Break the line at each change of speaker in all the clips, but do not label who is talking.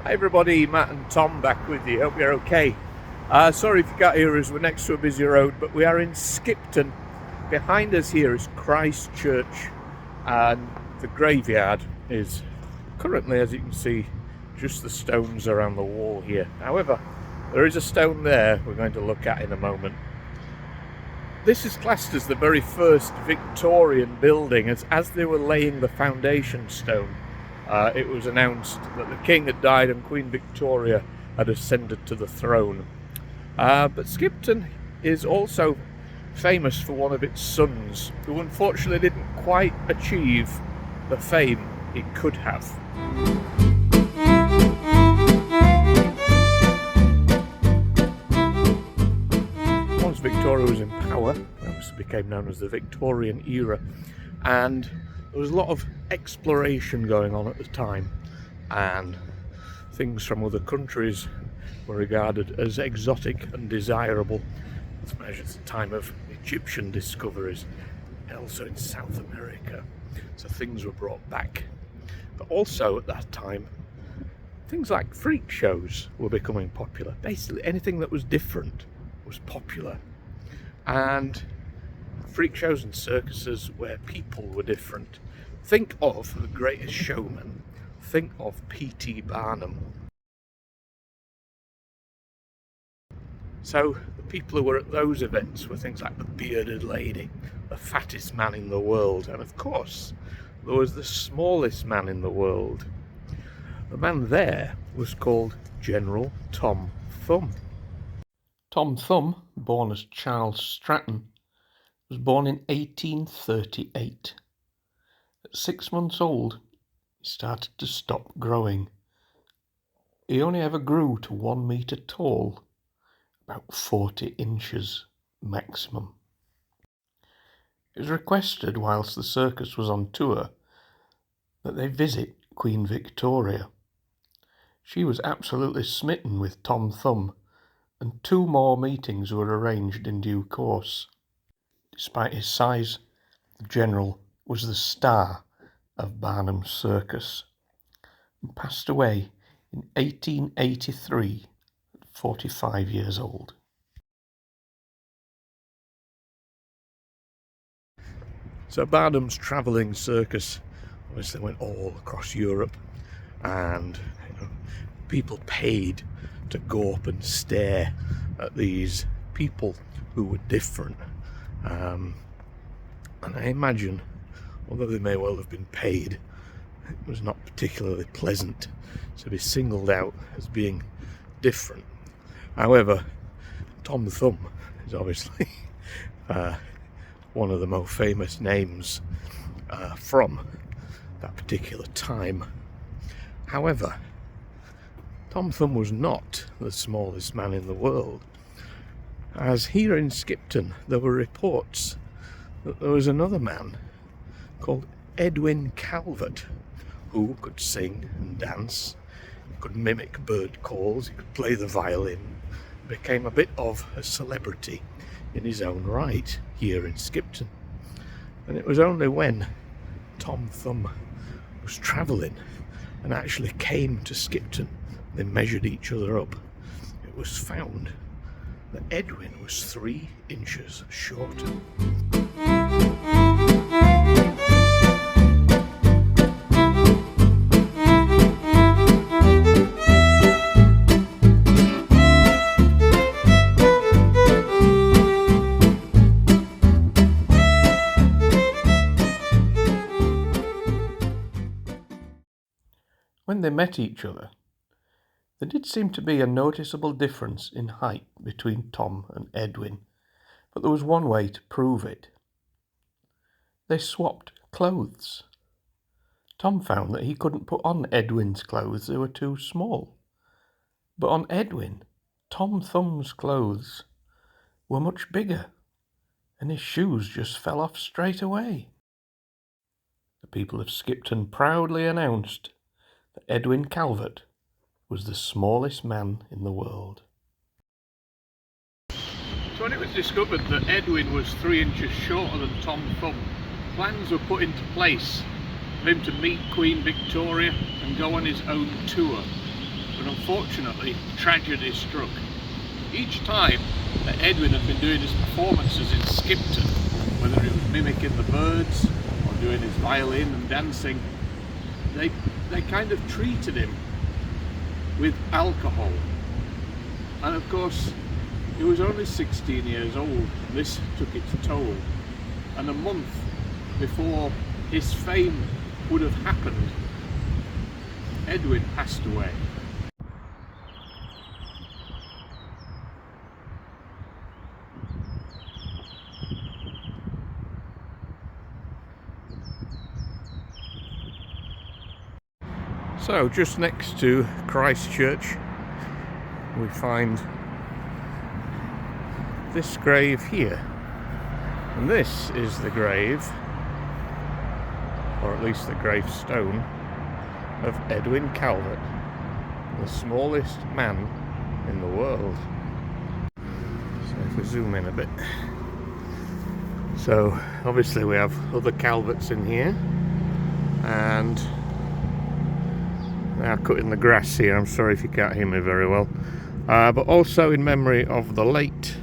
Hi everybody, Matt and Tom back with you. Hope you're okay. Sorry if you can't hear us, we're next to a busy road, but we are in Skipton. Behind us here is Christ Church, and the graveyard is currently, as you can see, just the stones around the wall here. However, there is a stone there we're going to look at in a moment. This is classed as the very first Victorian building. As they were laying the foundation stone, it was announced that the king had died and Queen Victoria had ascended to the throne. But Skipton is also famous for one of its sons, who unfortunately didn't quite achieve the fame he could have. Once Victoria was in power, it became known as the Victorian Era, and there was a lot of exploration going on at the time, and things from other countries were regarded as exotic and desirable. It's measured at the time of Egyptian discoveries, also in South America. So things were brought back. But also at that time, things like freak shows were becoming popular. Basically anything that was different was popular. And freak shows and circuses where people were different. Think of The Greatest Showman. Think of P T Barnum. So the people who were at those events were things like the bearded lady, the fattest man in the world, and of course there was the smallest man in the world. The man there was called General Tom Thum. Tom Thum, born as Charles Stratton, was born in 1838. At 6 months old, he started to stop growing. He only ever grew to 1 metre tall, about 40 inches maximum. It was requested whilst the circus was on tour that they visit Queen Victoria. She was absolutely smitten with Tom Thum, and 2 more meetings were arranged in due course. Despite his size, the general was the star of Barnum's circus and passed away in 1883 at 45 years old. So Barnum's travelling circus obviously went all across Europe, and people paid to go up and stare at these people who were different. And I imagine, although they may well have been paid, it was not particularly pleasant to be singled out as being different. However, Tom Thum is obviously one of the most famous names from that particular time. However, Tom Thum was not the smallest man in the world, as here in Skipton there were reports that there was another man called Edwin Calvert who could sing and dance, could mimic bird calls, he could play the violin, became a bit of a celebrity in his own right here in Skipton. And it was only when Tom Thum was travelling and actually came to Skipton, they measured each other up, it was found that Edwin was 3 inches shorter. When they met each other, there did seem to be a noticeable difference in height between Tom and Edwin, but there was one way to prove it. They swapped clothes. Tom found that he couldn't put on Edwin's clothes, they were too small. But on Edwin, Tom Thum's clothes were much bigger, and his shoes just fell off straight away. The people of Skipton proudly announced that Edwin Calvert was the smallest man in the world. So when it was discovered that Edwin was 3 inches shorter than Tom Thum, plans were put into place for him to meet Queen Victoria and go on his own tour. but unfortunately tragedy struck. Each time that Edwin had been doing his performances in Skipton, whether it was mimicking the birds or doing his violin and dancing, they kind of treated him with alcohol. And of course, he was only 16 years old, and this took its toll. And a month before his fame would have happened, Edwin passed away. So just next to Christchurch we find this grave here, and this is the grave, or at least the gravestone, of Edwin Calvert, the smallest man in the world. So if we zoom in a bit, so obviously we have other Calverts in here, and they are cutting the grass here. I'm sorry if you can't hear me very well. But also in memory of the late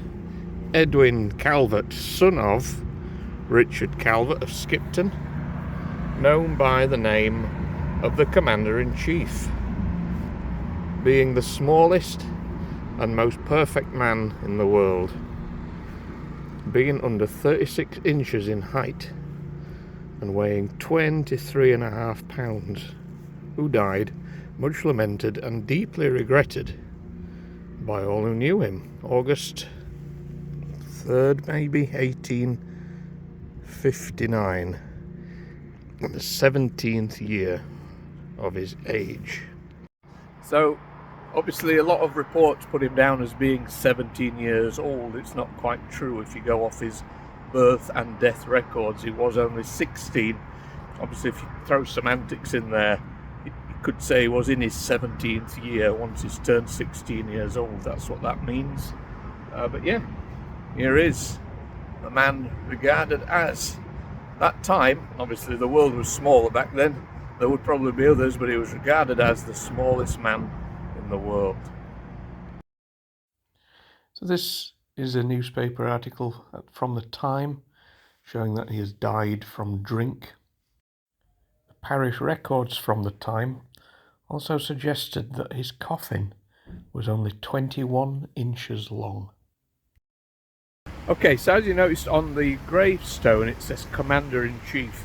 Edwin Calvert, son of Richard Calvert of Skipton, known by the name of the Commander-in-Chief, being the smallest and most perfect man in the world, being under 36 inches in height and weighing 23.5 pounds, who died much lamented and deeply regretted by all who knew him, August 3rd, maybe, 1859, in the 17th year of his age. So, obviously a lot of reports put him down as being 17 years old. It's not quite true. If you go off his birth and death records, he was only 16. Obviously, if you throw semantics in there, could say he was in his 17th year once he's turned 16 years old. That's what that means. But yeah, here is the man regarded as, that time, obviously the world was smaller back then, there would probably be others, but he was regarded as the smallest man in the world. So this is a newspaper article from the time showing that he has died from drink. The parish records from the time also suggested that his coffin was only 21 inches long. Okay, so as you noticed on the gravestone it says Commander-in-Chief.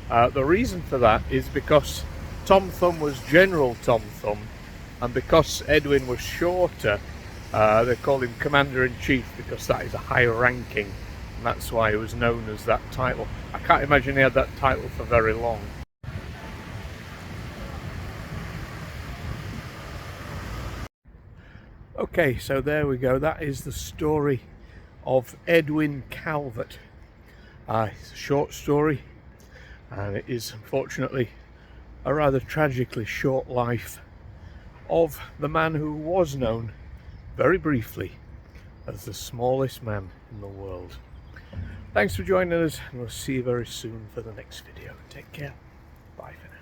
The reason for that is because Tom Thum was General Tom Thum, and because Edwin was shorter, they called him Commander-in-Chief because that is a higher ranking, and that's why he was known as that title. I can't imagine he had that title for very long. Okay, so there we go. That is the story of Edwin Calvert. It's a short story, and it is unfortunately a rather tragically short life of the man who was known very briefly as the smallest man in the world. Thanks for joining us, and we'll see you very soon for the next video. Take care. Bye for now.